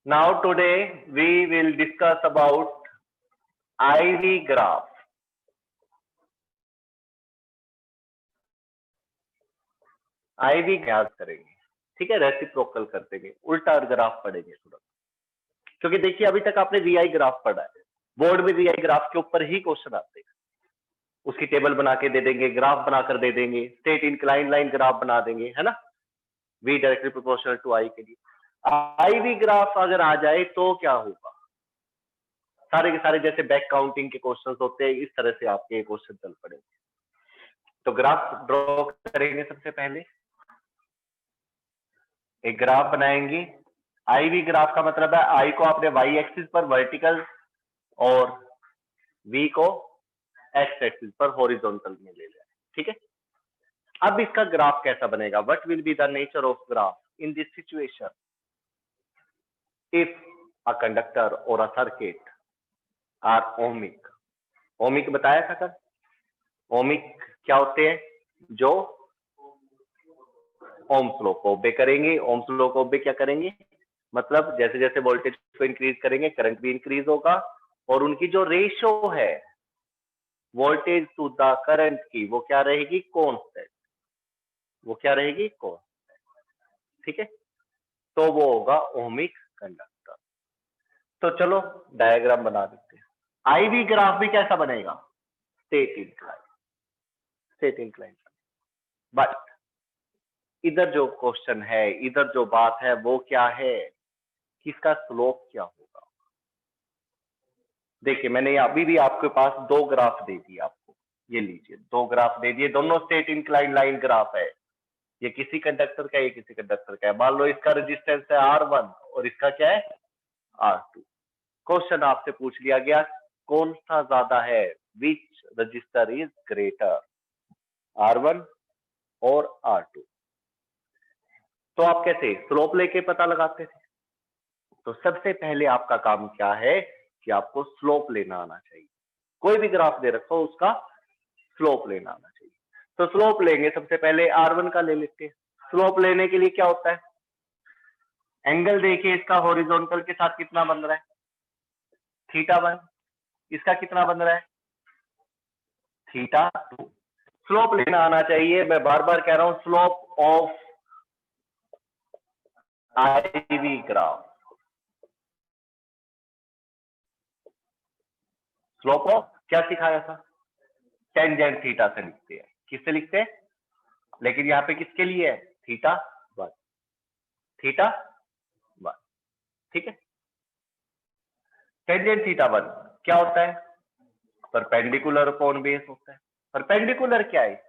Now today we will discuss about IV graph. IV याद करेंगे, ठीक है, रेसिप्रोकल करते हुए उल्टा ग्राफ पढ़ेंगे थोड़ा, क्योंकि देखिए अभी तक आपने VI ग्राफ पढ़ा है, बोर्ड में VI ग्राफ के ऊपर ही क्वेश्चन आते हैं, उसकी टेबल बना के दे देंगे, ग्राफ बनाकर दे देंगे, स्ट्रेट इंक्लाइन लाइन ग्राफ बना देंगे, है ना, V directly proportional to I के लिए। IV ग्राफ अगर आ जाए तो क्या होगा, सारे के सारे जैसे बैक काउंटिंग के क्वेश्चंस होते हैं, इस तरह से आपके क्वेश्चन चल पड़ेंगे। तो ग्राफ ड्रॉ करेंगे, सबसे पहले एक ग्राफ बनाएंगे। IV ग्राफ का मतलब है I को आपने Y एक्सिस पर वर्टिकल और V को X एक्सिस पर हॉरिजॉन्टल में ले लिया, ठीक है। अब इसका ग्राफ कैसा बनेगा, what will be the nature of graph in this situation if a conductor or a circuit are ohmic. Ohmic बताया था कल, ओमिक क्या होते हैं, जो ओम्स लॉ को ओबे करेंगे। ओम्स लॉ को ओबे क्या करेंगे, मतलब जैसे जैसे वोल्टेज को इंक्रीज करेंगे करंट भी इंक्रीज होगा, और उनकी जो रेशो है वोल्टेज टू द करंट की वो क्या रहेगी, कांस्टेंट, वो क्या रहेगी, कांस्टेंट, ठीक है। तो वो होगा ओमिक कंडक्टर। तो चलो डायग्राम बना देते हैं। IV ग्राफ भी कैसा बनेगा, straight incline, straight incline. But इधर जो क्वेश्चन है, इधर जो बात है वो क्या है, किसका स्लोप क्या होगा। देखिए मैंने अभी भी आपके पास दो ग्राफ दे दिए आपको, ये लीजिए दो ग्राफ दे दिए, दोनों स्ट्रेट इंक्लाइन लाइन ग्राफ है। ये किसी कंडक्टर का, ये किसी कंडक्टर का है। मान लो इसका रेजिस्टेंस है R1 और इसका क्या है, R2। क्वेश्चन आपसे पूछ लिया गया कौन सा ज्यादा है, विच रजिस्टर इज ग्रेटर, R1 और R2। तो आप कैसे स्लोप लेके पता लगाते थे। तो सबसे पहले आपका काम क्या है कि आपको स्लोप लेना आना चाहिए। कोई भी ग्राफ दे रखो उसका स्लोप लेना आना चाहिए। तो स्लोप लेंगे, सबसे पहले R1 का ले लेते हैं। स्लोप लेने के लिए क्या होता है, एंगल देखिए इसका हॉरिजॉन्टल के साथ कितना बन रहा है, θ1, इसका कितना बन रहा है, θ2। स्लोप लेना आना चाहिए, मैं बार बार कह रहा हूं, slope of IV graph, slope of क्या सिखाया था, टेंजेंट थीटा से लिखते हैं। किससे लिखते हैं, लेकिन यहाँ पे किसके लिए है, θ1, θ1, ठीक है। टेंजेंट θ1 क्या होता है, परपेंडिकुलर अपॉन बेस होता है। परपेंडिकुलर क्या है,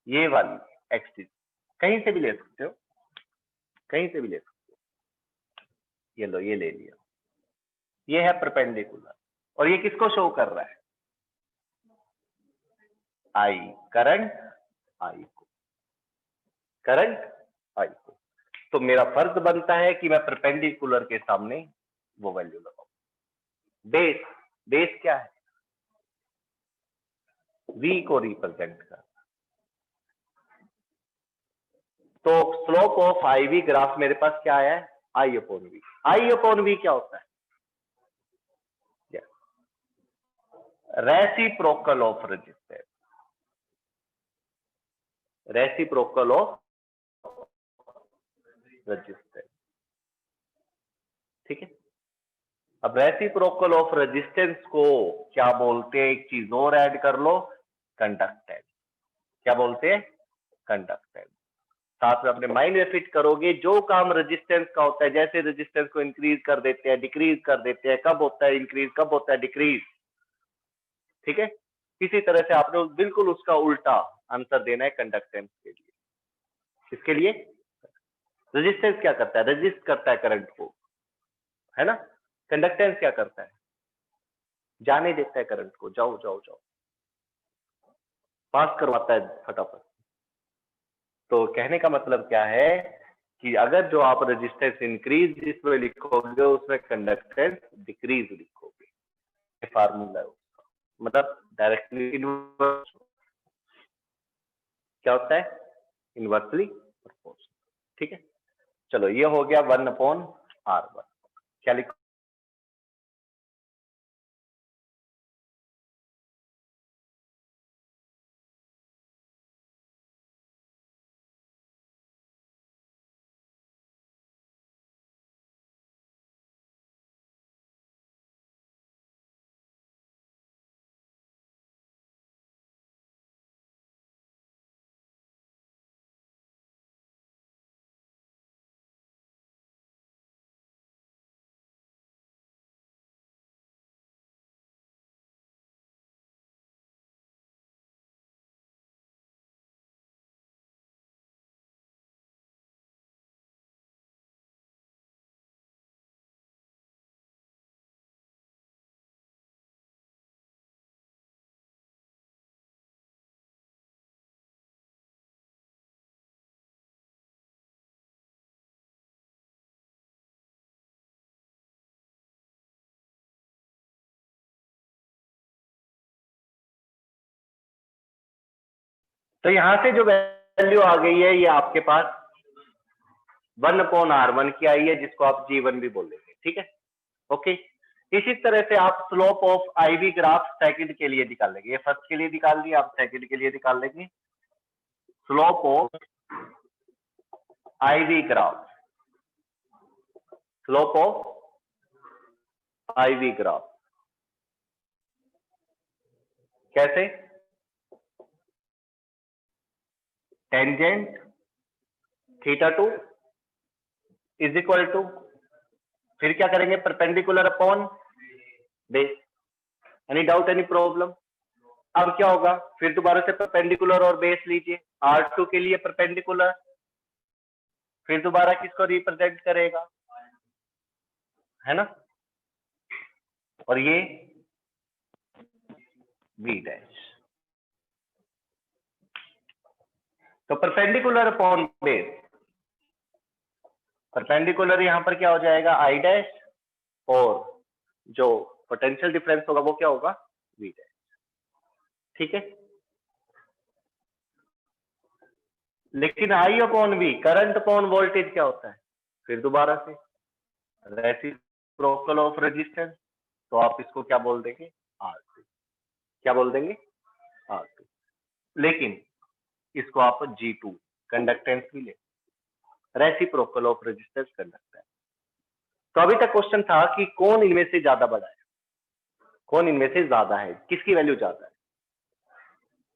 ये वाली एक्सिस, कहीं से भी ले सकते हो, कहीं से भी ले सकते हो। ये लो, ये ले लिया, ये है परपेंडिकुलर, और ये किसको शो कर रहा है, I, करंट I को, करंट I को। तो मेरा फर्ज बनता है कि मैं परपेंडिकुलर के सामने वो वैल्यू लगाऊं। बेस, बेस क्या है, V को रिप्रेजेंट करना। तो स्लोप ऑफ IV ग्राफ मेरे पास क्या आया है, I upon V। I upon V क्या होता है, reciprocal of resistance, reciprocal of resistance, ठीक है। अब रेसिप्रोकल ऑफ रेजिस्टेंस को क्या बोलते हैं, एक चीज और ऐड कर लो, कंडक्टेंस। क्या बोलते हैं, कंडक्टेंस। साथ में अपने माइंड में फिट करोगे, जो काम रेजिस्टेंस का होता है, जैसे रेजिस्टेंस को इंक्रीज कर देते हैं, डिक्रीज कर देते हैं, कब होता है इंक्रीज, कब होता है डिक्रीज, ठीक है। इसी तरह से आपने बिल्कुल उसका उल्टा आंसर देना है कंडक्टेंस के लिए। इसके लिए रेजिस्टेंस क्या करता है, रेजिस्ट करता है करंट को, है ना। कंडक्टेंस क्या करता है, जाने देता है करंट को, जाओ जाओ जाओ, पास करवाता है फटाफट। तो कहने का मतलब क्या है कि अगर जो आप रेजिस्टेंस इंक्रीज इसमें लिखोगे, उसमें कंडक्टेंस डिक्रीज लिखोगे। फार्मूला है उसका, मतलब डायरेक्टली इनवर्स क्या होता है, इनवर्सली प्रोपोर्शनल, ठीक है। चलो ये हो गया 1/, R1 क्या लिखो? तो यहां से जो वैल्यू आ गई है ये आपके पास 1/R1 की आई है, जिसको आप G1 भी बोलेंगे, ठीक है? ओके, इसी तरह से आप slope of IV graph second के लिए निकालेंगे। ये फर्स्ट के लिए निकाल दिया, आप सेकंड के लिए निकाल लेंगे। Slope of IV graph, slope of IV graph कैसे? टेंजेंट θ2 इज इक्वल टू, फिर क्या करेंगे? Perpendicular upon base. Any doubt, any problem? अब क्या होगा? फिर दोबारा से परपेंडिकुलर और बेस लीजिए। R2 के लिए परपेंडिकुलर, फिर दोबारा किसको रिप्रेजेंट करेगा, है ना? और ये B डैश। तो परपेंडिकुलर अपॉन बेस, परपेंडिकुलर यहां पर क्या हो जाएगा? I डैश, और जो पोटेंशियल डिफरेंस होगा वो क्या होगा? V डैश, ठीक है? लेकिन I upon V, current upon voltage क्या होता है? फिर दोबारा से रेसिप्रोकल ऑफ रेजिस्टेंस, तो आप इसको क्या बोल देंगे? R2। क्या बोल देंगे? R2। लेकिन इसको आप G2 कंडक्टेंस भी ले, रेसिप्रोकल ऑफ रेजिस्टेंस कंडक्टेंस। तो अभी तक क्वेश्चन था कि कौन इनमें से ज्यादा बड़ा है, कौन इनमें से ज्यादा है, किसकी वैल्यू ज्यादा है।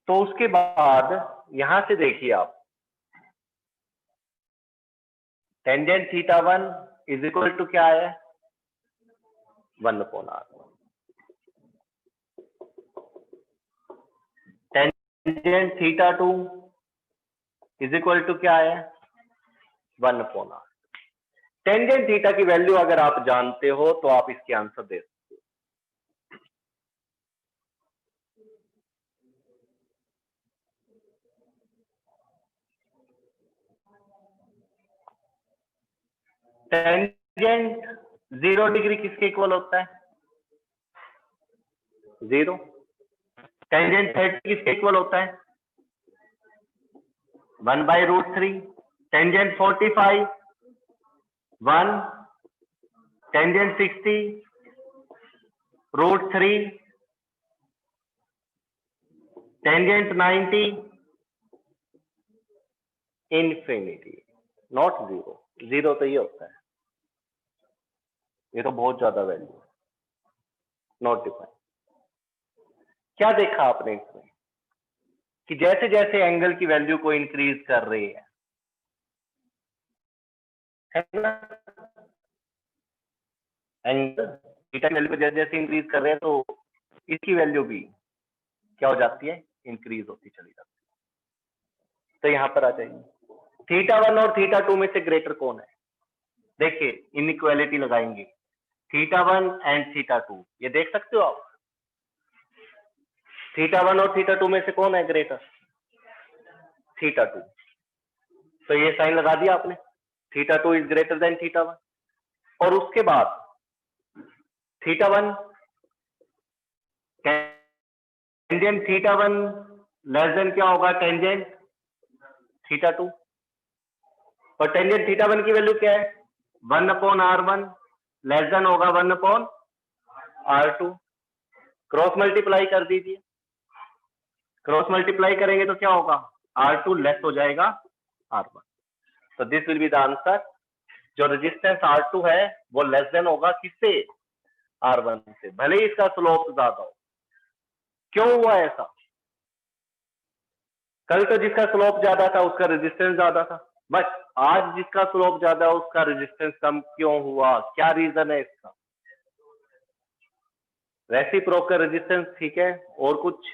तो उसके बाद यहां से देखिए आप, टेंजेंट θ1 इज इक्वल टू क्या है? 1/R1। Tangent θ2 is equal to क्या है? 1/R। टेंजेंट थीटा की वैल्यू अगर आप जानते हो तो आप इसके आंसर दे सकते हो। टेंजेंट 0 डिग्री किसके इक्वल होता है? 0। टेंजेंट 30 किसके इक्वल होता है? 1/√3। Tangent 45 1। Tangent 60 √3। Tangent 90 infinity, not 0। 0 तो ये होता है, ये तो बहुत ज्यादा वैल्यू, नॉट डिफाइंड। क्या देखा आपने इसमें कि जैसे जैसे एंगल की वैल्यू को इंक्रीज कर रही है ना, एंगल थीटा की वैल्यू को जैसे जैसे इंक्रीज कर रहे हैं तो इसकी वैल्यू भी क्या हो जाती है? इंक्रीज होती चली जाती है। तो यहां पर आ जाएंगे, θ1 और θ2 में से ग्रेटर कौन है? देखिए इनइक्वालिटी लगाएंगे, θ1 एंड θ2, ये देख सकते हो आप। θ1 और θ2 में से कौन है ग्रेटर? θ2। तो ये साइन लगा दिया आपने, θ2 इज ग्रेटर देन θ1। और उसके बाद θ1, टेंजेंट θ1 लेस देन क्या होगा? टेंजेंट θ2। और टेंजेंट θ1 की वैल्यू क्या है? 1/R1 लेस देन होगा 1/R2। क्रॉस मल्टीप्लाई कर दीजिए, क्रॉस मल्टीप्लाई करेंगे तो क्या होगा, R2 लेस हो जाएगा R1। तो this will be the answer. जो रेजिस्टेंस R2 है वो लेस देन होगा किससे, R1 से, भले ही इसका स्लोप ज्यादा हो। क्यों हुआ ऐसा? कल तो जिसका स्लोप ज्यादा था उसका रेजिस्टेंस ज्यादा था, बट आज जिसका स्लोप ज्यादा है उसका रेजिस्टेंस कम क्यों हुआ? क्या रीजन है इसका? रेसिप्रोकल रेजिस्टेंस, ठीक है, और कुछ?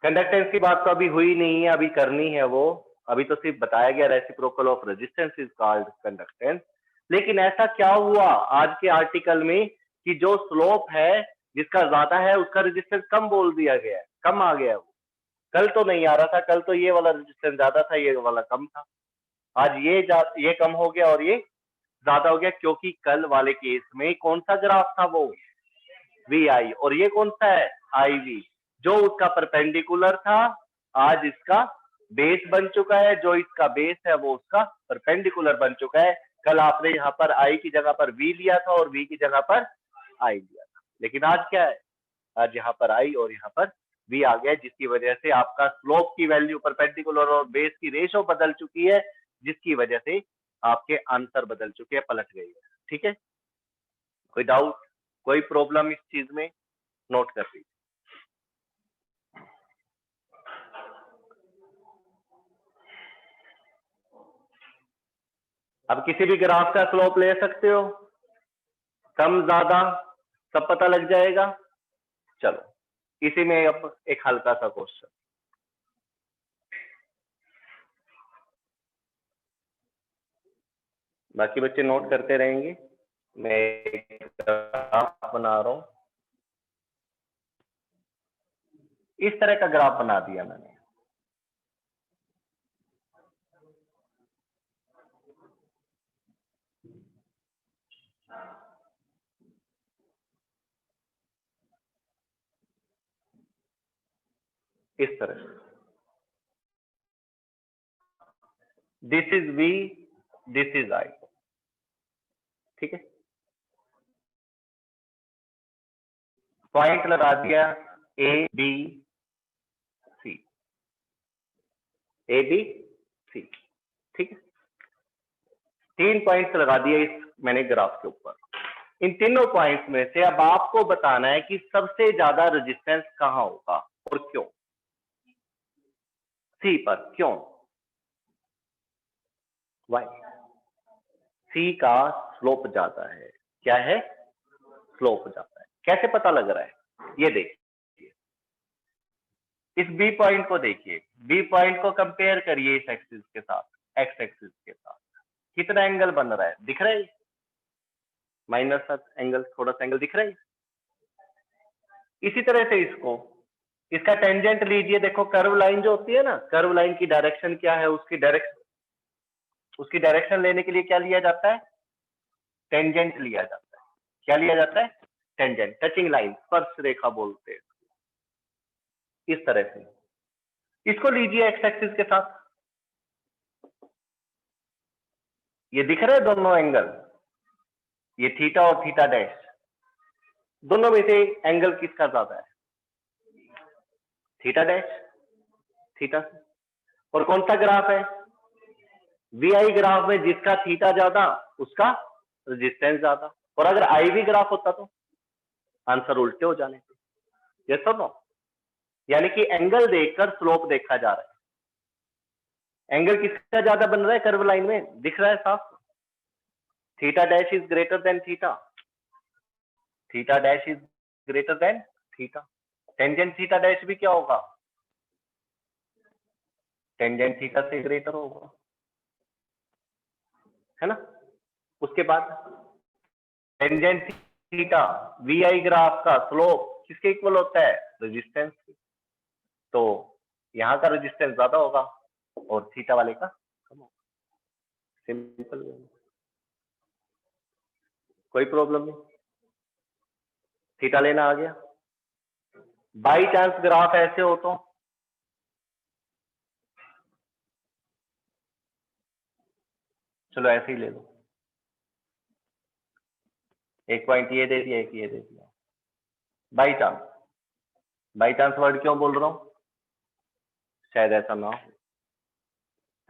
कंडक्टेंस की बात तो अभी हुई नहीं है, अभी करनी है वो, अभी तो सिर्फ बताया गया reciprocal of resistance is called conductance. लेकिन ऐसा क्या हुआ आज के आर्टिकल में कि जो स्लोप है जिसका ज्यादा है उसका रेजिस्टेंस कम बोल दिया गया है, कम आ गया वो। कल तो नहीं आ रहा था, कल तो ये वाला रेजिस्टेंस ज्यादा था, ये वाला कम था। आज ये कम हो गया और ये ज्यादा हो गया, क्योंकि कल वाले केस में कौन सा ग्राफ था वो, वी आई, और ये कौन सा है, आई वी। जो उसका परपेंडिकुलर था आज इसका बेस बन चुका है, जो इसका बेस है वो उसका परपेंडिकुलर बन चुका है। कल आपने यहाँ पर आई की जगह पर वी लिया था और वी की जगह पर आई लिया था, लेकिन आज क्या है, आज यहाँ पर आई और यहाँ पर वी आ गया, जिसकी वजह से आपका स्लोप की वैल्यू परपेंडिकुलर और बेस की रेशो बदल चुकी है, जिसकी वजह से आपके आंसर बदल चुके हैं, पलट गई है। ठीक है, कोई डाउट, कोई प्रॉब्लम इस चीज में? नोट कर लीजिए। अब किसी भी ग्राफ का स्लोप ले सकते हो, कम ज्यादा सब पता लग जाएगा। चलो इसी में अब एक हल्का सा क्वेश्चन, बाकी बच्चे नोट करते रहेंगे, मैं एक ग्राफ बना रहा हूं, इस तरह का ग्राफ बना दिया मैंने। इस तरह से, this is V, this is I, ठीक है। पॉइंट लगा दिया A B C, A B C, ठीक है। 3 पॉइंट्स लगा दिए इस मैंने ग्राफ के ऊपर। इन तीनों पॉइंट्स में से अब आपको बताना है कि सबसे ज्यादा रेजिस्टेंस कहां होगा और क्यों। सी पर क्यों, वाई? सी का स्लोप ज्यादा है, क्या है, स्लोप ज्यादा है। कैसे पता लग रहा है, ये देखिए, इस बी पॉइंट को देखिए, बी पॉइंट को कंपेयर करिए इस एक्सिस के साथ, एक्स एक्सिस के साथ, कितना एंगल बन रहा है, दिख रहा है, माइनस एंगल, थोड़ा सा एंगल दिख रहा है। इसी तरह से इसको, इसका टेंजेंट लीजिए, देखो कर्व लाइन जो होती है ना, कर्व लाइन की डायरेक्शन क्या है, उसकी डायरेक्शन लेने के लिए क्या लिया जाता है, टेंजेंट लिया जाता है। क्या लिया जाता है, टेंजेंट, टचिंग लाइन, स्पर्श रेखा बोलते हैं। इस तरह से इसको लीजिए एक्स एक्सिस के साथ, ये दिख रहे हैं दोनों एंगल, ये थीटा और थीटा डैश, दोनों में से एंगल किसका ज्यादा है, थीटा डैश, थीटा से। और कौन सा ग्राफ है, वी आई ग्राफ में जिसका थीटा ज्यादा उसका रेजिस्टेंस ज्यादा। और अगर आई वी ग्राफ होता तो आंसर उल्टे हो जाने थे, यस और नो? यानी कि एंगल देखकर स्लोप देखा जा रहा है। एंगल किसका ज्यादा बन रहा है कर्व लाइन में, दिख रहा है साफ, theta dash is greater than theta, theta dash is greater than theta. Tangent theta dash भी क्या होगा, टेंजेंट थीटा से ग्रेटर होगा, है ना। उसके बाद tangent theta, V I graph का स्लोप किसके इक्वल होता है, रेजिस्टेंस। तो यहाँ का रेजिस्टेंस ज्यादा होगा और थीटा वाले का कम होगा, सिंपल। कोई प्रॉब्लम नहीं, थीटा लेना आ गया। बाई चांस ग्राफ ऐसे हो तो चलो ऐसे ही ले लो, एक पॉइंट ये दे दिया, एक ये दे दिया। बाई चांस वर्ड क्यों बोल रहा हूं, शायद ऐसा ना हो,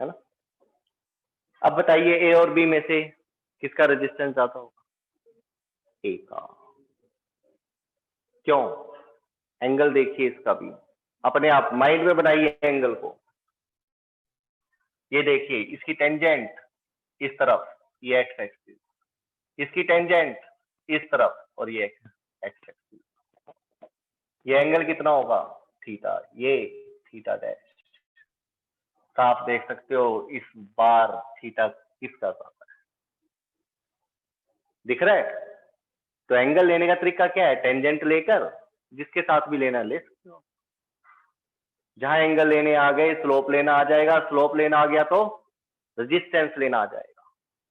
है ना। अब बताइए ए और बी में से किसका रेजिस्टेंस ज्यादा होगा, ए का। क्यों, एंगल देखिए इसका भी, अपने आप माइंड में बनाइए एंगल को। ये देखिए इसकी टेंजेंट इस तरफ, ये एक्स एक्सिस, इसकी टेंजेंट इस तरफ और ये एक्स एक्सिस। ये एंगल कितना होगा, थीटा, ये थीटा डैश। तो आप देख सकते हो इस बार थीटा किसका ज्यादा है, दिख रहा है। तो एंगल लेने का तरीका क्या है, टेंजेंट लेकर जिसके साथ भी लेना ले सकते हो। जहां एंगल लेने आ गए स्लोप लेना आ जाएगा, स्लोप लेना आ गया तो रेजिस्टेंस लेना आ जाएगा।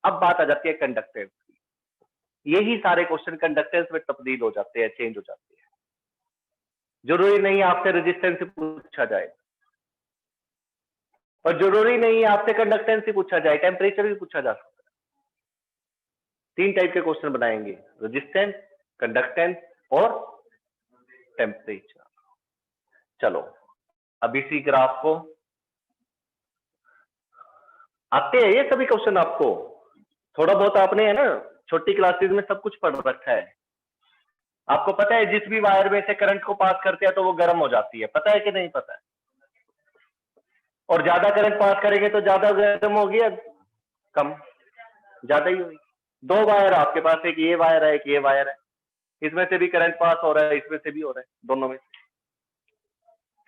अब बात आ जाती है कंडक्टेंस की। यही सारे क्वेश्चन कंडक्टेंस में तब्दील हो जाते हैं, चेंज हो जाते हैं। जरूरी नहीं आपसे रेजिस्टेंस से पूछा जाए, और जरूरी नहीं आपसे कंडक्टेंस से पूछा जाए, टेम्परेचर भी पूछा जा सकता है। 3 टाइप के क्वेश्चन बनाएंगे, रेजिस्टेंस, कंडक्टेंस और टेम्परेचर। चलो अब इसी ग्राफ को, आते हैं ये सभी क्वेश्चन आपको, थोड़ा बहुत आपने है ना छोटी क्लासेस में सब कुछ पढ़ रखा है। आपको पता है जिस भी वायर में से करंट को पास करते हैं तो वो गर्म हो जाती है, पता है कि नहीं पता है। और ज्यादा करंट पास करेंगे तो ज्यादा गर्म होगी या कम, ज्यादा ही होगी। 2 वायर आपके पास, एक ये वायर है एक ये वायर है, इसमें से भी करंट पास हो रहा है, इसमें से भी हो रहा है, दोनों में से,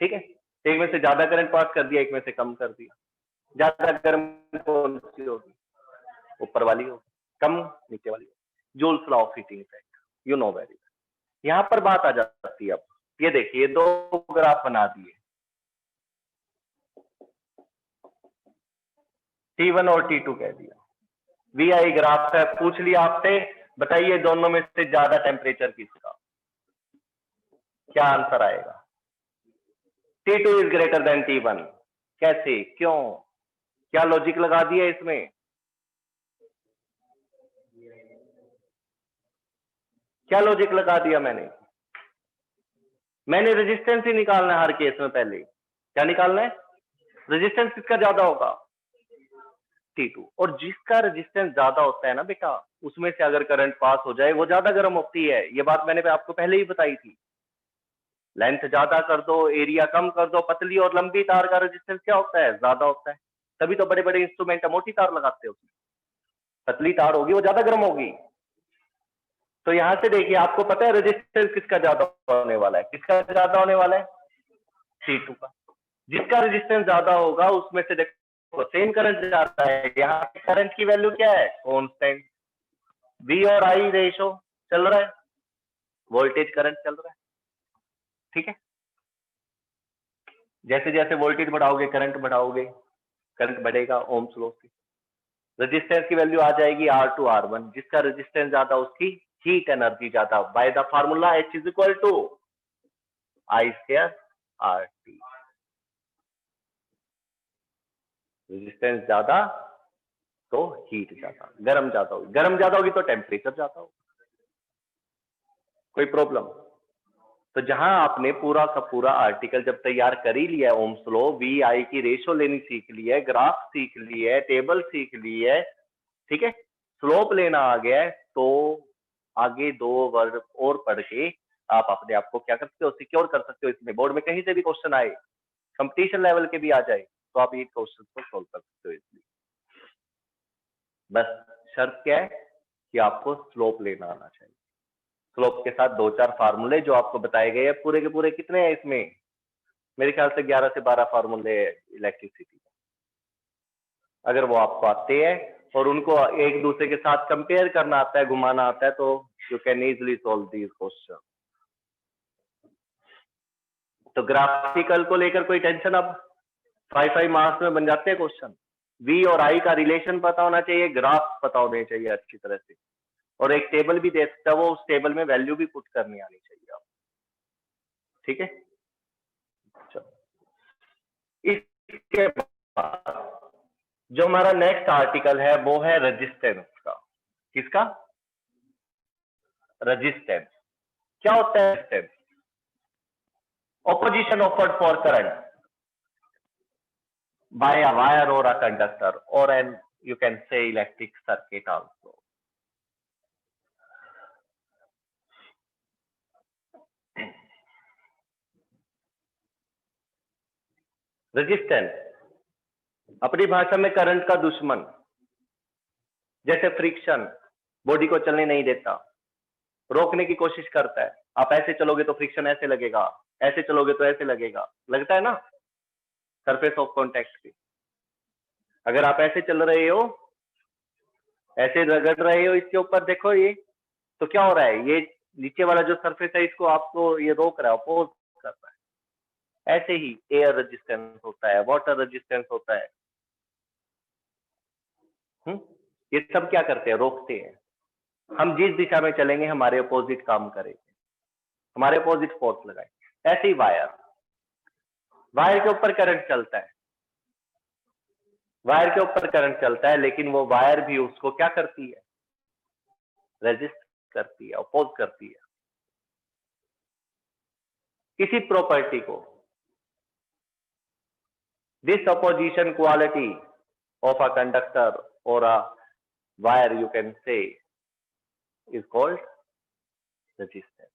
ठीक है। एक में से ज्यादा करंट पास कर दिया, एक में से कम कर दिया। ज्यादा गर्म कौन सी होगी, ऊपर वाली होगी, कम नीचे वाली होगी। Joules law of heating effect, you know very well. यहां पर बात आ जाती है। अब ये देखिए 2 ग्राफ बना दिए, T1 और T2 कह दिया। VI ग्राफ है, पूछ लिया आपसे, बताइए दोनों में से ज्यादा टेम्परेचर किसका, क्या आंसर आएगा। T2 is greater than T1। कैसे, क्यों, क्या लॉजिक लगा दिया इसमें, क्या लॉजिक लगा दिया मैंने रेजिस्टेंस ही निकालना है हर केस में। पहले क्या निकालना है, रेजिस्टेंस किसका ज्यादा होगा, T2। और जिसका रेजिस्टेंस ज्यादा होता है ना बेटा, उसमें से अगर करंट पास हो जाए वो ज्यादा गर्म होती है। ये बात मैंने आपको पहले ही बताई थी। लेंथ ज्यादा कर दो, एरिया कम कर दो, पतली और लंबी तार का रेजिस्टेंस क्या होता है, ज्यादा होता है। तभी तो बड़े बड़े इंस्ट्रूमेंट मोटी तार लगाते हैं उसमें, पतली तार होगी वो ज्यादा गर्म होगी। तो यहां से देखिए आपको पता है रेजिस्टेंस किसका ज्यादा होने वाला है, किसका ज्यादा होने वाला है, T2 का। जिसका रेजिस्टेंस ज्यादा होगा उसमें से देखो सेम करंट जाता है। यहाँ करंट की वैल्यू क्या है, कांस्टेंट। V और I रेशो चल रहा है, वोल्टेज करंट चल रहा है, ठीक है। जैसे जैसे वोल्टेज बढ़ाओगे करंट बढ़ाओगे, करंट बढ़ेगा ओम्स लॉ से। रेजिस्टेंस की वैल्यू आ जाएगी R2R1। जिसका रेजिस्टेंस ज्यादा उसकी हीट एनर्जी ज्यादा, by the formula H is equal to I square RT। Resistance ज्यादा तो हीट ज्यादा, गर्म ज्यादा होगी, गर्म ज्यादा होगी तो टेम्परेचर ज्यादा होगा। कोई प्रॉब्लम। तो जहां आपने पूरा का पूरा आर्टिकल जब तैयार कर ही लिया है, ओम्स लॉ, वी आई की रेशो लेनी सीख ली है, ग्राफ सीख ली है, टेबल सीख ली है, ठीक है, स्लोप लेना आ गया है, तो आगे 2 वर्ड और पढ़ के आप अपने आप को क्या कर सकते हो, सिक्योर कर सकते हो। इसमें बोर्ड में कहीं से भी क्वेश्चन आए, कंपटीशन लेवल के भी आ जाए, तो आप ये क्वेश्चन को सोल्व कर सकते हो इसलिए। बस शर्त क्या है कि आपको स्लोप लेना आना चाहिए। स्लोप के साथ 2-4 फार्मूले जो आपको बताए गए हैं, पूरे के पूरे कितने हैं इसमें, मेरे ख्याल से 11 से 12 फार्मूले इलेक्ट्रिसिटी। अगर वो आपको आते हैं और उनको एक दूसरे के साथ कंपेयर करना आता है, घुमाना आता है, तो you can easily solve these question. तो ग्राफिकल को लेकर कोई टेंशन, अब 5 मार्क्स में बन जाते हैं क्वेश्चन। वी और आई का रिलेशन पता होना चाहिए, ग्राफ पता होने चाहिए अच्छी तरह से, और एक टेबल भी दे सकता है वो, उस टेबल में वैल्यू भी पुट करनी आनी चाहिए आप, ठीक है। चलो इसके बाद जो हमारा नेक्स्ट आर्टिकल है वो है रेजिस्टेंस का। किसका? रेजिस्टेंस। क्या होता है resistance? Opposition offered for current by a wire or a conductor or an you can say electric circuit also. Resistance अपनी भाषा में करंट का दुश्मन। जैसे फ्रिक्शन बॉडी को चलने नहीं देता, रोकने की कोशिश करता है। आप ऐसे चलोगे तो फ्रिक्शन ऐसे लगेगा, ऐसे चलोगे तो ऐसे लगेगा, लगता है ना सरफेस ऑफ कॉन्टेक्ट की। अगर आप ऐसे चल रहे हो, ऐसे रगड़ रहे हो इसके ऊपर, देखो ये तो क्या हो रहा है, ये नीचे वाला जो सरफेस है इसको आपको ये रोक रहा है, अपोज कर रहा है। ऐसे ही एयर रेजिस्टेंस होता है, वाटर रेजिस्टेंस होता है। ये सब क्या करते हैं? रोकते हैं। हम जिस दिशा में चलेंगे हमारे अपोजिट काम करेंगे, हमारे अपोजिट फोर्स लगाएंगे। ऐसे ही वायर के ऊपर करंट चलता है, वायर के ऊपर करंट चलता है, लेकिन वो वायर भी उसको क्या करती है? रेजिस्ट करती है, अपोज करती है किसी प्रॉपर्टी को। This opposition quality of a conductor or a wire you can say is called resistance.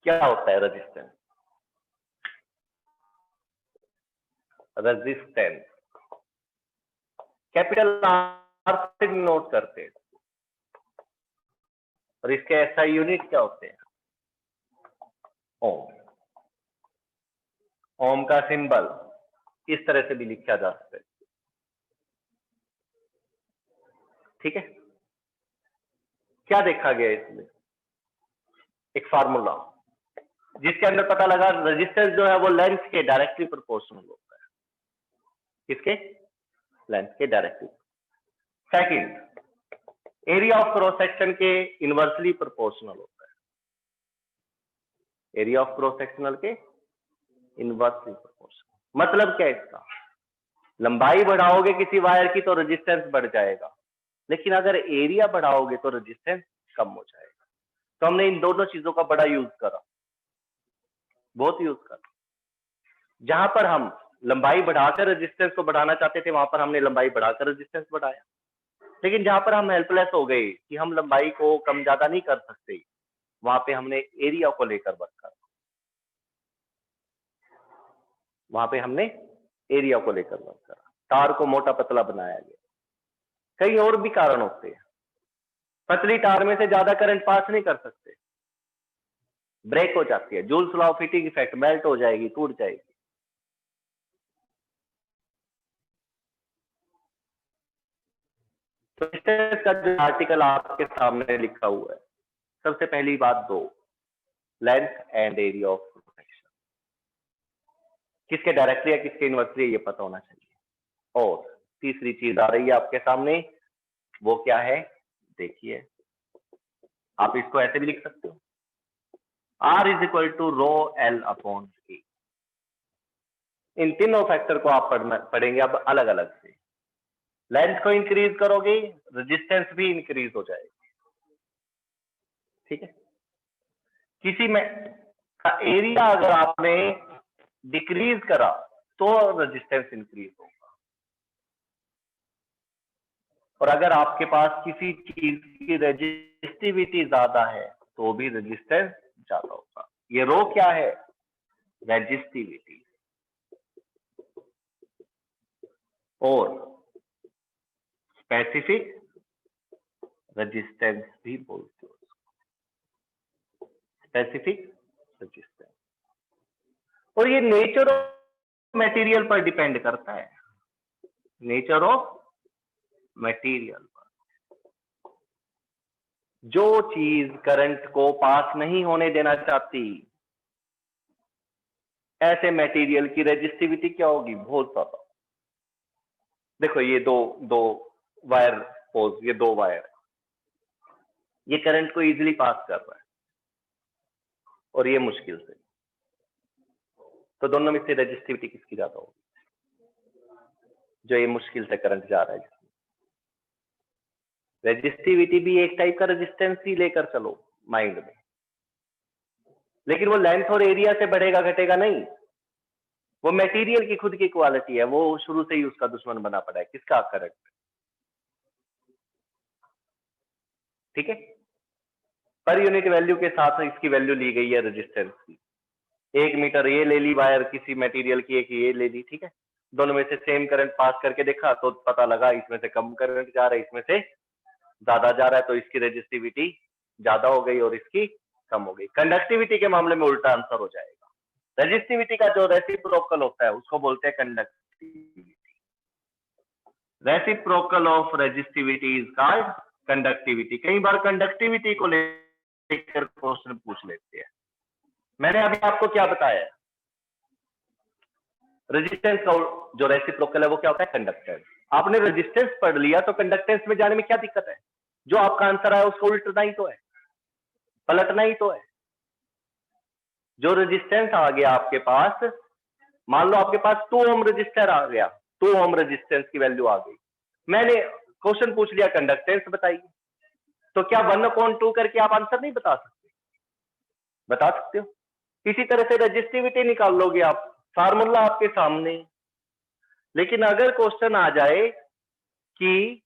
क्या होता है रेजिस्टेंस? रेजिस्टेंस कैपिटल आर से नोट करते हैं, और इसके एसआई यूनिट क्या होते हैं? ओम। ओम का सिंबल इस तरह से भी लिखा जा सकता है, ठीक है। क्या देखा गया इसमें? एक फार्मूला जिसके अंदर पता लगा रेजिस्टेंस जो है वो लेंथ के डायरेक्टली प्रोपोर्शनल होता है। किसके? लेंथ के directly. Second, area of cross section के इनवर्सली प्रोपोर्शनल होता है। एरिया ऑफ क्रॉस सेक्शनल के इनवर्सली प्रोपोर्शनल। मतलब क्या है इसका? लंबाई बढ़ाओगे किसी वायर की तो रेजिस्टेंस बढ़ जाएगा, लेकिन अगर एरिया बढ़ाओगे तो रेजिस्टेंस कम हो जाएगा। तो हमने इन दोनों चीजों का बड़ा यूज करा, बहुत यूज करा। जहां पर हम लंबाई बढ़ाकर रेजिस्टेंस को बढ़ाना चाहते थे वहां पर हमने लंबाई बढ़ाकर रेजिस्टेंस बढ़ाया, लेकिन जहां पर हम हेल्पलेस हो गए कि हम लंबाई को कम ज्यादा नहीं कर सकते, वहां पे हमने एरिया को लेकर वर्क करा। वहां पे हमने एरिया को लेकर वर्क करा, तार को मोटा पतला बनाया गया। कई और भी कारण होते हैं। पतली तार में से ज्यादा करंट पास नहीं कर सकते, ब्रेक हो जाती है। Joules law of heating effect, melt हो जाएगी, टूट जाएगी। तो इसका जो आर्टिकल आपके सामने लिखा हुआ है, सबसे पहली बात दो, length and area of protection, किसके डायरेक्टली या किसके इनवर्सली ये पता होना चाहिए। और तीसरी चीज आ रही है आपके सामने, वो क्या है? देखिए, आप इसको ऐसे भी लिख सकते हो, R is equal to rho L upon A. इन तीनों फैक्टर को आप पढ़ेंगे अब अलग अलग से। लेंथ को इंक्रीज करोगे, रेजिस्टेंस भी इंक्रीज हो जाएगी, ठीक है। किसी में का एरिया अगर आपने डिक्रीज करा तो रेजिस्टेंस इंक्रीज होगा, और अगर आपके पास किसी चीज की रेजिस्टिविटी ज्यादा है तो भी रेजिस्टेंस ज्यादा होगा। ये रो क्या है? रेजिस्टिविटी। और स्पेसिफिक रेजिस्टेंस भी बोलते हो, स्पेसिफिक रेजिस्टेंस। और ये नेचर ऑफ मटेरियल पर डिपेंड करता है, नेचर ऑफ मटेरियल पर। जो चीज करंट को पास नहीं होने देना चाहती, ऐसे मटेरियल की रेजिस्टिविटी क्या होगी? बहुत ज्यादा। देखो ये दो वायर पोज, ये दो वायर, ये करंट को इजीली पास कर रहा है और ये मुश्किल से। तो दोनों में से रेजिस्टिविटी किसकी ज्यादा होगी? जो ये मुश्किल से करंट जा रहा है। रेजिस्टिविटी भी एक टाइप का रेजिस्टेंस ही लेकर चलो माइंड में, लेकिन वो लेंथ और एरिया से बढ़ेगा घटेगा नहीं। वो मटेरियल की खुद की क्वालिटी है, वो शुरू से ही उसका दुश्मन बना पड़ा है। किसका? करंट। ठीक है, पर यूनिट वैल्यू के साथ इसकी वैल्यू ली गई है रेजिस्टेंस की। 1 मीटर ये ले ली वायर किसी मटेरियल की, एक ये ले ली। ठीक है, दोनों में से सेम करंट पास करके देखा तो पता लगा इसमें से कम करंट जा रहा है, इसमें से ज्यादा जा रहा है, तो इसकी रेजिस्टिविटी ज्यादा हो गई और इसकी कम हो गई। कंडक्टिविटी के मामले में उल्टा आंसर हो जाएगा। रेजिस्टिविटी का जो रेसिप्रोकल होता है उसको बोलते हैं conductivity. Reciprocal of resistivity is called conductivity. कई बार कंडक्टिविटी को लेकर क्वेश्चन पूछ लेते हैं। मैंने अभी आपको क्या बताया है? रेजिस्टेंस का जो रेसिप्रोकल है वो क्या होता है? कंडक्टेंस। आपने रेजिस्टेंस पढ़ लिया तो कंडक्टेंस में जाने में क्या दिक्कत है? जो आपका आंसर आया उसको उल्टना ही तो है, पलटना ही तो है। जो रेजिस्टेंस आ गया आपके पास, मान लो आपके पास 2 ओम रेजिस्टर आ गया, 2 ओम रेजिस्टेंस की वैल्यू आ गई। मैंने क्वेश्चन पूछ लिया कंडक्टेंस बताइए, तो क्या 1/2 करके आप आंसर नहीं बता सकते? बता सकते हो। इसी तरह से रेजिस्टिविटी निकाल लोगे आप, फार्मूला आपके सामने। लेकिन अगर क्वेश्चन आ जाए कि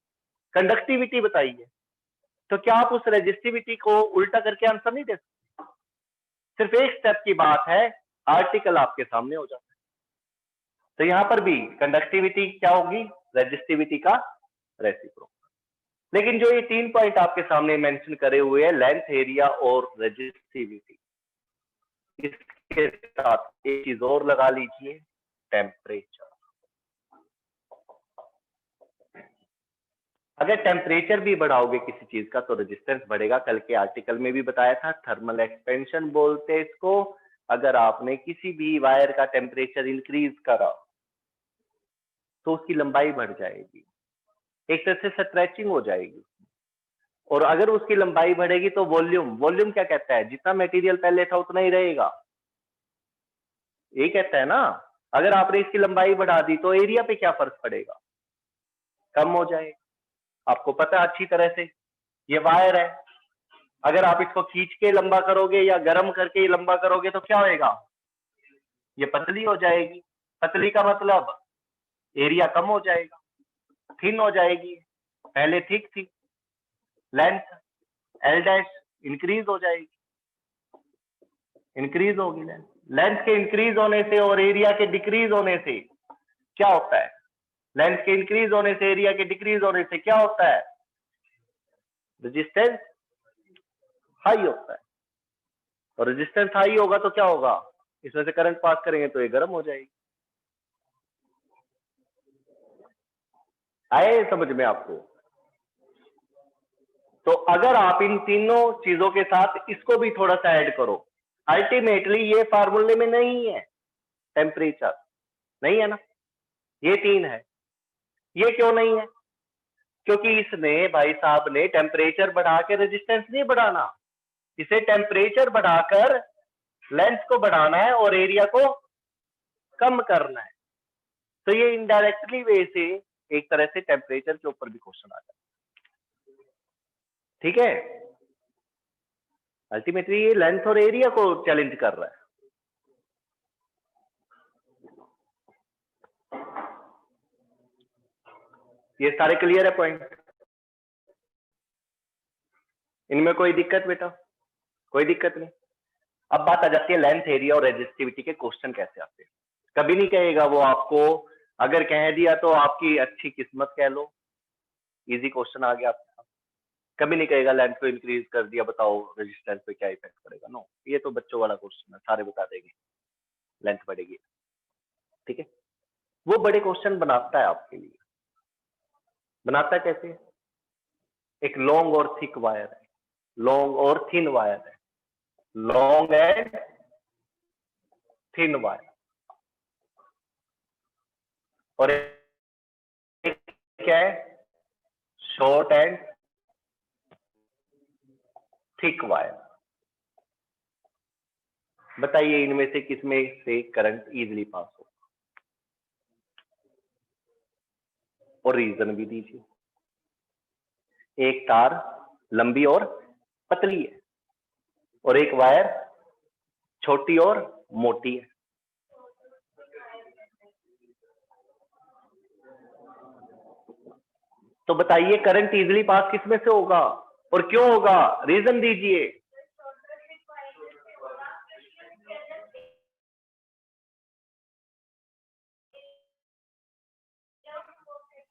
कंडक्टिविटी बताइए, तो क्या आप उस रेजिस्टिविटी को उल्टा करके आंसर नहीं दे सकते? सिर्फ एक स्टेप की बात है, आर्टिकल आपके सामने हो जाता है। तो यहां पर भी कंडक्टिविटी क्या होगी? रेजिस्टिविटी का रेसिप्रोकल। लेकिन जो ये 3 पॉइंट आपके सामने मेंशन करे हुए हैं, लेंथ, एरिया और रेजिस्टिविटी, इसके साथ एक चीज और लगा लीजिए, टेम्परेचर। अगर टेम्परेचर भी बढ़ाओगे किसी चीज का तो रेजिस्टेंस बढ़ेगा। कल के आर्टिकल में भी बताया था, थर्मल एक्सपेंशन बोलते हैं इसको। अगर आपने किसी भी वायर का टेम्परेचर इंक्रीज करा तो उसकी लंबाई बढ़ जाएगी, एक तरह से स्ट्रेचिंग हो जाएगी। और अगर उसकी लंबाई बढ़ेगी तो वॉल्यूम क्या कहता है? जितना मटेरियल पहले था उतना ही रहेगा, ये कहता है ना। अगर आपने इसकी लंबाई बढ़ा दी तो एरिया पे क्या फर्क पड़ेगा? कम हो जाएगा। आपको पता है अच्छी तरह से, ये वायर है, अगर आप इसको खींच के लंबा करोगे या गर्म करके लंबा करोगे तो क्या होएगा? ये पतली हो जाएगी। पतली का मतलब एरिया कम हो जाएगा, थिन हो जाएगी। पहले थिक थी, लेंथ एल डैश इंक्रीज हो जाएगी, इंक्रीज होगी लेंथ। लेंथ के इंक्रीज होने से और एरिया के डिक्रीज होने से क्या होता है? लेंथ के इंक्रीज होने से, एरिया के डिक्रीज होने से क्या होता है? रेजिस्टेंस हाई होता है। और रेजिस्टेंस हाई होगा तो क्या होगा? इसमें से करंट पास करेंगे तो ये गर्म हो जाएगी। आए समझ में आपको? तो अगर आप इन तीनों चीजों के साथ इसको भी थोड़ा सा ऐड करो, अल्टीमेटली ये फार्मूले में नहीं है, टेम्परेचर नहीं है ना, ये 3 है। ये क्यों नहीं है? क्योंकि इसने भाई साहब ने टेम्परेचर बढ़ा के रेजिस्टेंस नहीं बढ़ाना, इसे टेम्परेचर बढ़ाकर लेंथ को बढ़ाना है और एरिया को कम करना है। तो ये इनडायरेक्टली वे से एक तरह से टेम्परेचर के ऊपर भी क्वेश्चन आता है। ठीक है, अल्टीमेटली ये लेंथ और एरिया को चैलेंज कर रहा है। ये सारे क्लियर है पॉइंट? इनमें कोई दिक्कत बेटा? कोई दिक्कत नहीं। अब बात आ जाती है लेंथ, एरिया और रेजिस्टिविटी के क्वेश्चन कैसे आते हैं। कभी नहीं कहेगा वो आपको, अगर कह दिया तो आपकी अच्छी किस्मत कह लो, इजी क्वेश्चन आ गया आपके साथ। कभी नहीं कहेगा लेंथ को इंक्रीज कर दिया, बताओ रेजिस्टेंस पे क्या इफेक्ट पड़ेगा। नो, ये तो बच्चों वाला क्वेश्चन है, सारे बता देंगे लेंथ बढ़ेगी। ठीक है, वो बड़े क्वेश्चन बनाता है आपके लिए। बनाता है कैसे? एक लॉन्ग और थिक वायर है, लॉन्ग और थिन वायर है, लॉन्ग एंड थिन वायर, और एक क्या है? Short and thick wire. बताइए इनमें से किसमें से करंट इजीली पास हो? और रीजन भी दीजिए। एक तार लंबी और पतली है और एक वायर छोटी और मोटी है। तो बताइए करंट इजीली पास किसमें से होगा और क्यों होगा, रीजन दीजिए।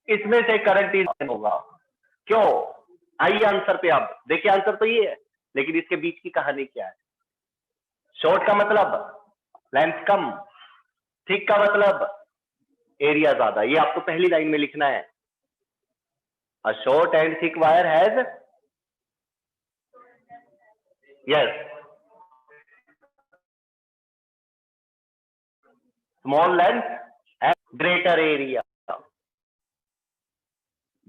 इसमें से करंट इजीली होगा, क्यों? आइए आंसर पे। आप देखिए आंसर तो ये है, लेकिन इसके बीच की कहानी क्या है। शॉर्ट का मतलब लेंथ कम, थिक का मतलब एरिया ज्यादा। ये आपको पहली लाइन में लिखना है। A short and thick wire has, yes, small length and greater area.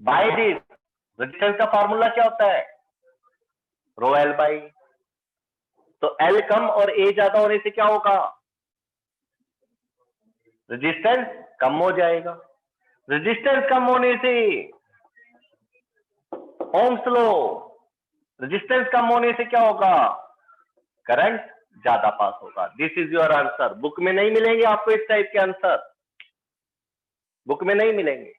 By this resistance का फार्मूला क्या होता है, रो एल बाई। तो एल कम और ए ज्यादा होने से क्या होगा, रेजिस्टेंस कम हो जाएगा। रेजिस्टेंस कम होने से ओम्स लॉ, रेजिस्टेंस कम होने से क्या होगा, करंट ज्यादा पास होगा। This is your answer. Book में नहीं मिलेंगे आपको इस टाइप के आंसर, बुक में नहीं मिलेंगे।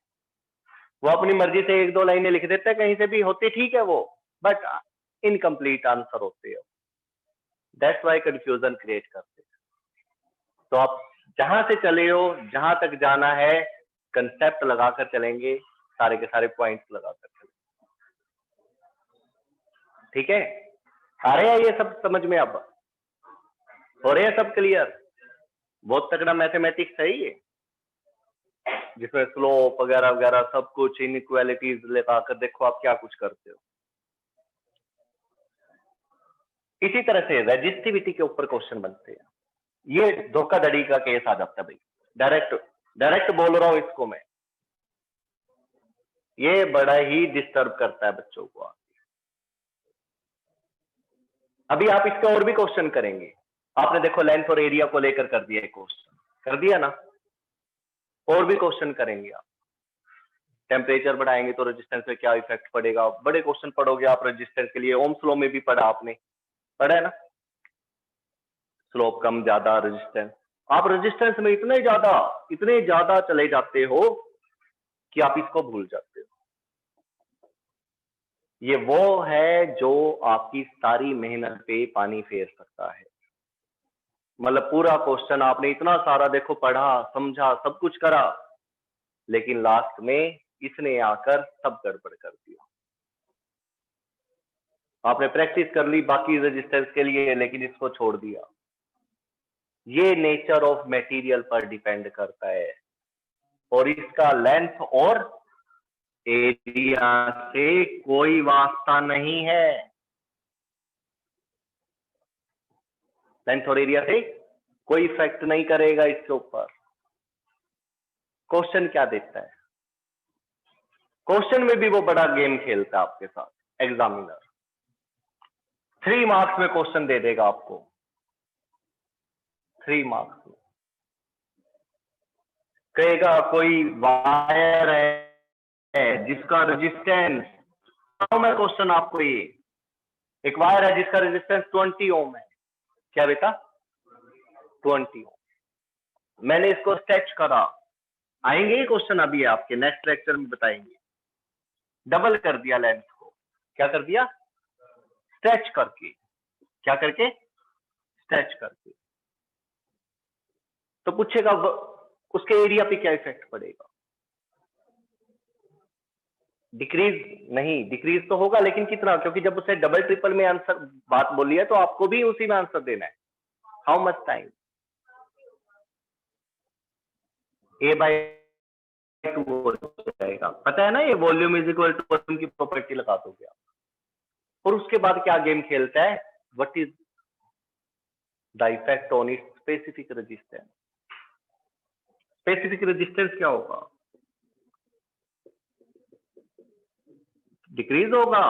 वो अपनी मर्जी से एक दो लाइनें लिख देते हैं, कहीं से भी होते ठीक है वो, बट इनकम्प्लीट आंसर होते हैं। दैट्स वाई कंफ्यूजन क्रिएट करते हैं। तो आप जहां से चले हो, जहां तक जाना है, कंसेप्ट लगाकर चलेंगे, सारे के सारे पॉइंट्स लगाकर चलेंगे। ठीक है, आ रहे हैं ये सब समझ में, अब हो रहे हैं सब क्लियर। बहुत तगड़ा मैथमेटिक्स है ये, जिसमें स्लोप वगैरह वगैरह सब कुछ, इनइक्वालिटीज लगाकर देखो आप क्या कुछ करते हो। इसी तरह से रेजिस्टिविटी के ऊपर क्वेश्चन बनते हैं। ये धोखाधड़ी का केस आ जाता है भाई, डायरेक्ट बोल रहा हूं इसको मैं, ये बड़ा ही डिस्टर्ब करता है बच्चों को। अभी आप इसके और भी क्वेश्चन करेंगे। आपने देखो लेंथ और एरिया को लेकर कर दिया क्वेश्चन, कर दिया ना, और भी क्वेश्चन करेंगे आप। टेम्परेचर बढ़ाएंगे तो रेजिस्टेंस पे क्या इफेक्ट पड़ेगा, बड़े क्वेश्चन पढ़ोगे आप रेजिस्टेंस के लिए। ओम्स लॉ में भी पढ़ा आपने, पढ़ा है ना, स्लोप कम ज्यादा रेजिस्टेंस। आप रेजिस्टेंस में इतने ज्यादा चले जाते हो कि आप इसको भूल जाते हो। ये वो है जो आपकी सारी मेहनत पे पानी फेर सकता है। मतलब पूरा क्वेश्चन आपने इतना सारा देखो पढ़ा, समझा, सब कुछ करा, लेकिन लास्ट में इसने आकर सब गड़बड़ कर दिया। आपने प्रैक्टिस कर ली बाकी रेजिस्टेंस के लिए, लेकिन इसको छोड़ दिया। ये नेचर ऑफ मटेरियल पर डिपेंड करता है, और इसका लेंथ और एरिया से कोई वास्ता नहीं है। लेंथ और एरिया से कोई इफेक्ट नहीं करेगा इसके ऊपर। क्वेश्चन क्या देता है, क्वेश्चन में भी वो बड़ा गेम खेलता है आपके साथ। एग्जामिनर 3 मार्क्स में क्वेश्चन दे देगा आपको, 3 मार्क्स में कहेगा कोई वायर है जिसका रेजिस्टेंस, मैं क्वेश्चन आपको ये, एक वायर है जिसका रेजिस्टेंस 20 ओम है। क्या बेटा, 20 ओम। मैंने इसको स्ट्रेच करा, आएंगे ये क्वेश्चन अभी आपके नेक्स्ट लेक्चर में बताएंगे। डबल कर दिया लेंथ को, क्या कर दिया, स्ट्रेच करके। क्या करके, स्ट्रेच करके। तो पूछेगा उसके एरिया पे क्या इफेक्ट पड़ेगा। डिक्रीज नहीं, डिक्रीज तो होगा लेकिन कितना, क्योंकि जब उसे डबल ट्रिपल में आंसर बात बोली है तो आपको भी उसी में आंसर देना है। How much time, A by 2 हो जाएगा। पता है ना, ये volume is equal to volume की प्रॉपर्टी लगा दोगे आप। और उसके बाद क्या गेम खेलता है, what is the effect on it's specific resistance. Specific resistance क्या होगा, डिक्रीज होगा।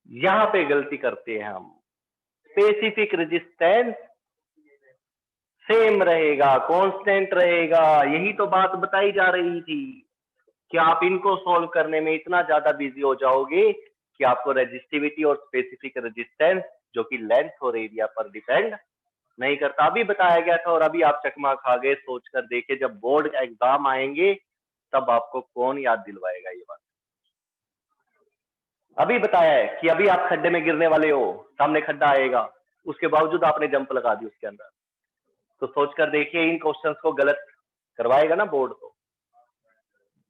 यहां पे गलती करते हैं हम, स्पेसिफिक रेजिस्टेंस सेम रहेगा, कांस्टेंट रहेगा। यही तो बात बताई जा रही थी। कि आप इनको सॉल्व करने में इतना ज्यादा बिजी हो जाओगे कि आपको रेजिस्टिविटी और स्पेसिफिक रेजिस्टेंस जो कि लेंथ और एरिया पर डिपेंड नहीं करता। अभी बताया गया था और अभी आप चकमा खा गए। सोच कर देखिए, जब बोर्ड का एग्जाम आएंगे तब आपको कौन याद दिलवाएगा ये बात। अभी बताया है कि अभी आप खड्डे में गिरने वाले हो, सामने खड्डा आएगा, उसके बावजूद आपने जंप लगा दी उसके अंदर। तो सोच कर देखिए, इन क्वेश्चंस को गलत करवाएगा ना बोर्ड, तो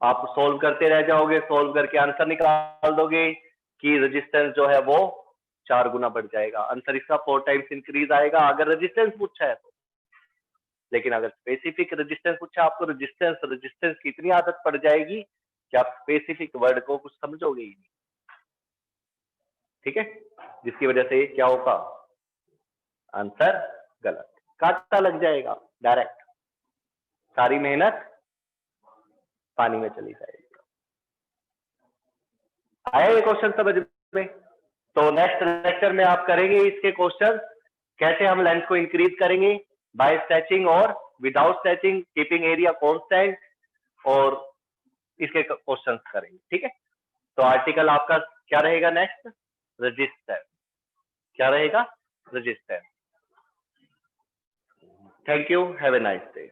आप सोल्व करते रह जाओगे, सोल्व करके आंसर निकाल दोगे कि रेजिस्टेंस जो है वो 4 गुना बढ़ जाएगा। आंसर इसका 4 टाइम्स इंक्रीज आएगा अगर रेजिस्टेंस पूछा है तो। लेकिन अगर स्पेसिफिक रेजिस्टेंस पूछा, आपको रेजिस्टेंस रेजिस्टेंस की इतनी आदत पड़ जाएगी कि आप स्पेसिफिक वर्ड को कुछ समझोगे ही नहीं। ठीक है, जिसकी वजह से क्या होगा, आंसर गलत, काटा लग जाएगा डायरेक्ट, सारी मेहनत पानी में चली जाएगी। आया ये क्वेश्चन समझ में? तो नेक्स्ट लेक्चर में आप करेंगे इसके क्वेश्चन, कैसे हम लेंथ को इंक्रीज करेंगे बाय स्ट्रेचिंग और without stretching, keeping area constant, और इसके क्वेश्चंस करेंगे। ठीक है, तो आर्टिकल आपका क्या रहेगा नेक्स्ट, रेजिस्टेंस। क्या रहेगा, resistance. Thank you, have a nice day.